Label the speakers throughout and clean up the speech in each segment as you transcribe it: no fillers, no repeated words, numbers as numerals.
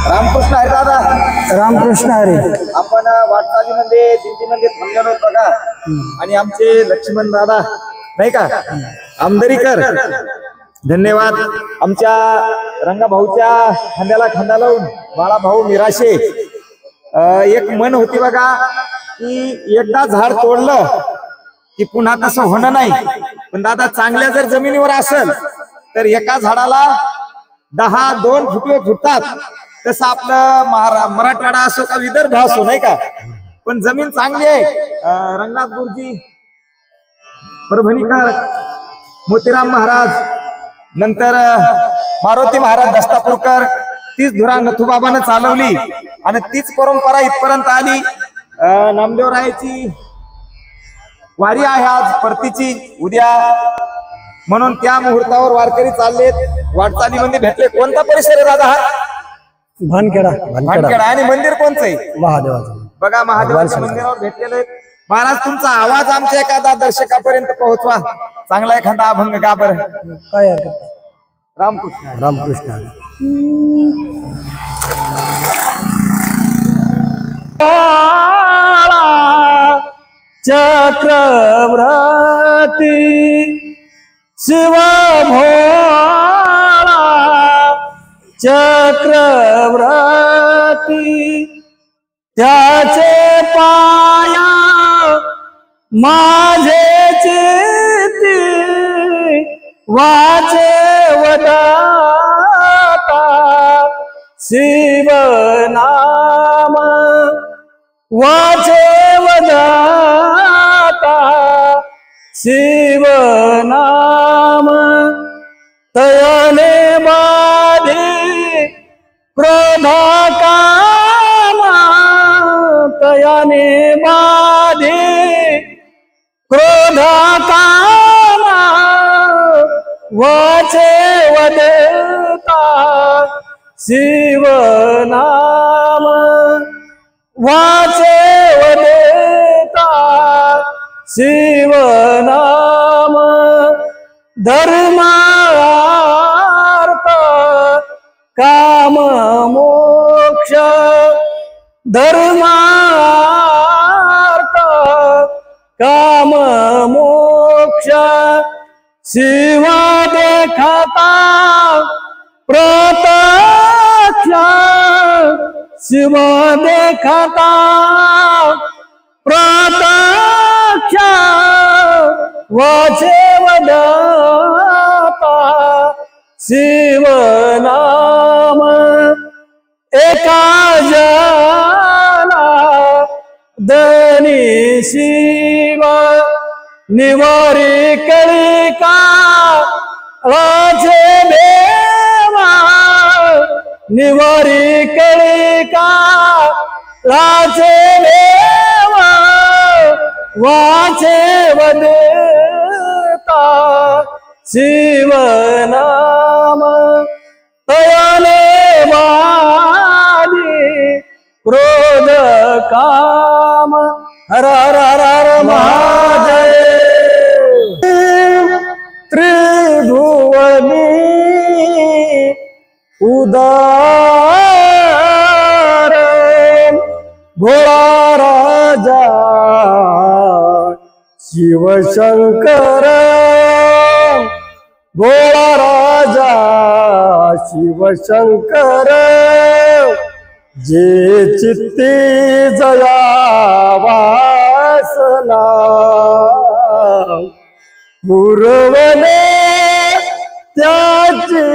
Speaker 1: रामकृष्ण हरी दादा.
Speaker 2: रामकृष्ण हरी.
Speaker 1: आपण वाटचालीमध्ये दिंडीमध्ये थांबलेलो आहोत बघा. आणि आमचे लक्ष्मण दादा नाही का आमदरीकर, धन्यवाद. आमच्या रंगा भाऊच्या खांद्याला खांदा लावून बाळा भाऊ निराशे. एक मन होती बघा की एकदा झाड तोडलं की पुन्हा तसं होणं नाही. पण दादा चांगल्या जर जमिनीवर असेल तर एका झाडाला 10-2 फुटवे फुटतात. तसं आपलं मराठवाडा असो का विदर्भ असो नाही का, पण जमीन चांगली आहे. रंगनाथ गुरुजी, परभणीकर, मोतीराम महाराज, नंतर मारुती महाराज दस्तापूरकर, तीच धुरा नथुबाबानं चालवली आणि तीच परंपरा इथपर्यंत आली. नामदेवरायाची वारी आहे आज परतीची उद्या, म्हणून त्या मुहूर्तावर वारकरी चाललेत. वाटचालीमध्ये भेटले. कोणता परिसर आहे दादा हा?
Speaker 2: भानखेडा.
Speaker 1: भानखेडा. आणि मंदिर कोणचं आहे?
Speaker 2: महादेवाचं.
Speaker 1: बघा महादेवाच्या मंदिरावर भेटलेलं आहे. महाराज तुमचा आवाज आमच्या एखादा दर्शकापर्यंत पोहोचवा. चांगला एखादा अभंग गा बरं.
Speaker 2: काय हरकत नाही.
Speaker 1: रामकृष्ण.
Speaker 2: रामकृष्ण. चक्रवर्ती शिव भोळा चक्रवर्ती, त्याचे पाया माझे चित्ती वाचे वदाता शिव नाम वाचे वदाता शिव नाम. तयाने बाधी क्रोधा कामा, तयाने बाधी क्रोधा कामा वाचे वदता शिव नाम वाचे वदता शिव नाम. धर्मार्थ काम मोक्ष, धर्मार्थ काम मोक्ष शिव देखता प्रत्यक्ष, शिव देखता प्रत्यक्ष वाचे वदता शिव नाम. एका जना धनी शिव निवारी कळिका राजे देवा, निवारी कळिका राजे देवा वाचे वदता शिव नाम. तयाने वादी क्रोध काम. हर हर हर हर महादेव. त्रिभुवनी उदार भोळा राजा शिवशंकर, भोळा राजा शिवशंकर. जे चित्ती जया वासना पुरवले त्याची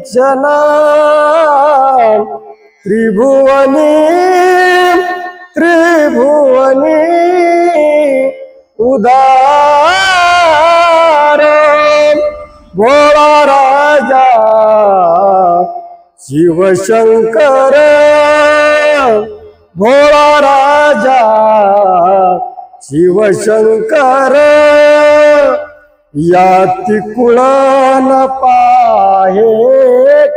Speaker 2: क्षणा. त्रिभुवनी त्रिभुवनी उदार भोळा राजा शिवशंकर, भोळा राजा शिवशंकर. याती कुळन पाहे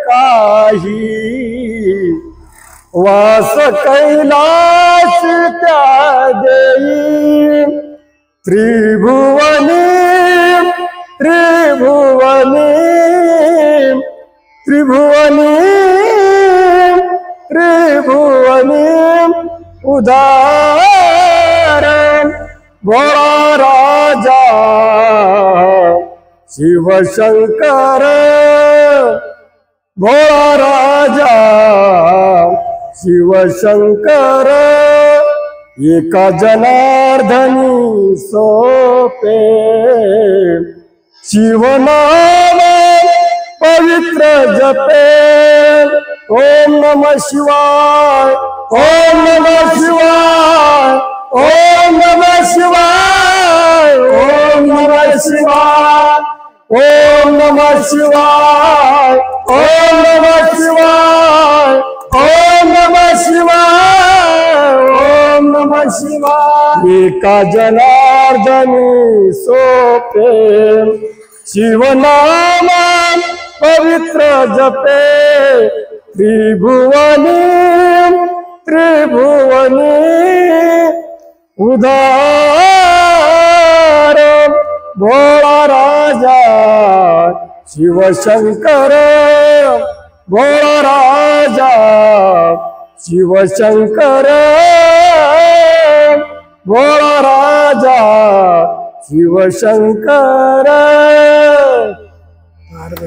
Speaker 2: काही वास कैलास त्या देई. त्रिभुवनी त्रिभुवनी त्रिभुवनी त्रिभुवनी उदार भोळा राजा शिवशंकर भोळा राजा शिवशंकर एका जनार्दनी सोपे शिवनाम पवित्र जपे ओम नमः शिवाय ओम नमः शिवाय ओम नमः शिवाय ओम नमः शिवाय ओम नमः शिवाय ओम नमः शिवाय ओम नमः शिवाय ओम नमः शिवाय एका जनार्दनी सोपे शिवनाम पवित्र जपे त्रिभुवनी त्रिभुवनी उदार भोळा राजा शिवशंकर भोळा राजा शिवशंकर भोळा राजा शिवशंकर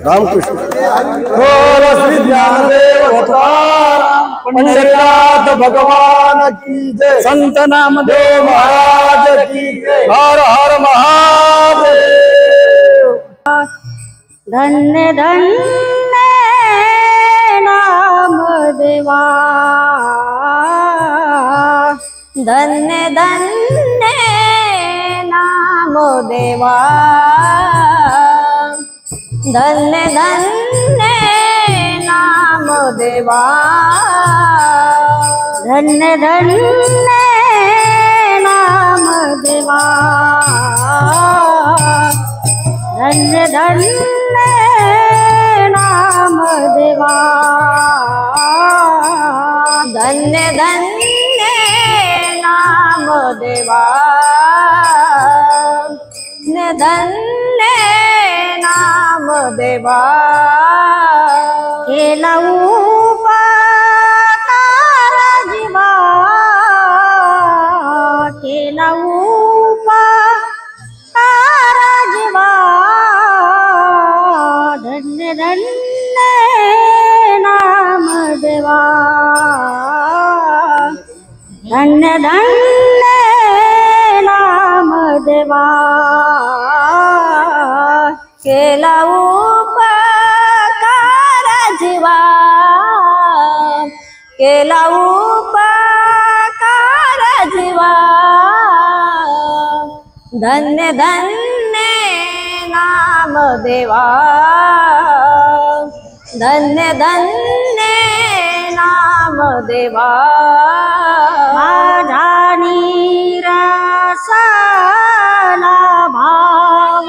Speaker 2: रामकृष्ण बोल श्री ज्ञानदेव तुकाराम पंढरीनाथ भगवान की जय संत नामदेव महाराज की जय हर हर महादेव
Speaker 3: धन्य धन्य नाम देवा धन्य धन्य नाम देवा धन्य धन्य नाम देवा धन्य धन्य नाम देवा धन्य धन्य नाम देवा धन्य धन्य नाम देवा धन्य धन्य नाम देवा केला उपकार जीवा केला उपकार जीवा धन्य धन्य नाम देवा धन्य धन्य नाम देवा केला उपकार जीवा केला उपकार जीवा धन्य धन्य नाम देवा धन्य धन्य नाम देवा माझा निरासला भाव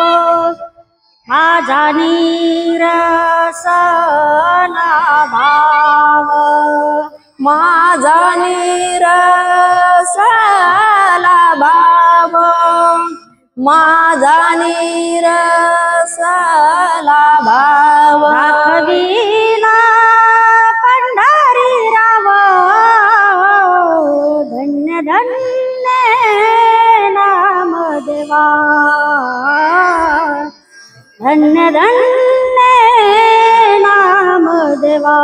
Speaker 3: माझा निरासला भाव माझा निरासला भाव माझा निरासला भाव दाखविला पंढरी राव धन्य धन्य नाम देवा धन्य धन्य नाम देवा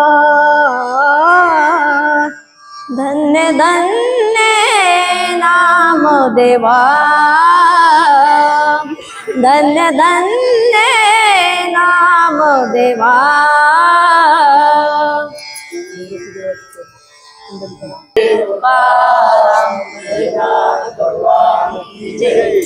Speaker 3: धन्य धन्य नाम देवा धन्य धन्य नाम देवा तुकाराम भगवान की जय।